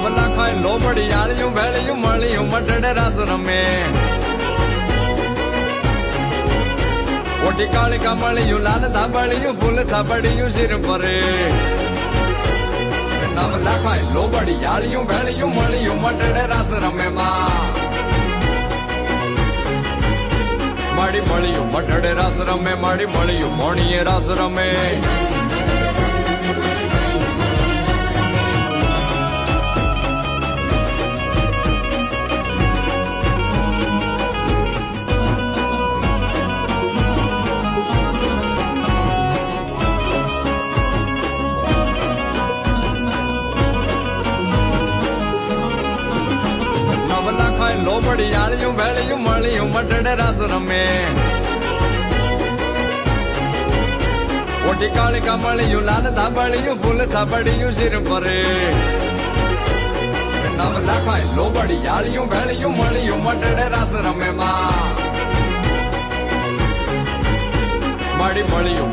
નવલા ખાય લોબડી આળિયું ભેળિયું મળિયું મટડે રાસ રમે ઓટી કાળિકા મળિયું લાલ ધાબળિયું ફૂલ છાબડિયું શિર પરે નવલા ખાય લોબડી આળિયું ભેળિયું મળિયું મટડે રાસ રમે માડી મળિયું મટડે રાસ રમે માડી મળિયું મોણીએ રાસ રમે લોબડી આળિયું ભેળિયું મળિયું મટડે રાસ રમે ઓટી કાળિકા મળિયું લાલ ધાબળિયું ફૂલ છાબડિયું શિર પરે નવલા ખાય લોબડી આળિયું ભેળિયું મળિયું મટડે રાસ રમે માડી મળિયું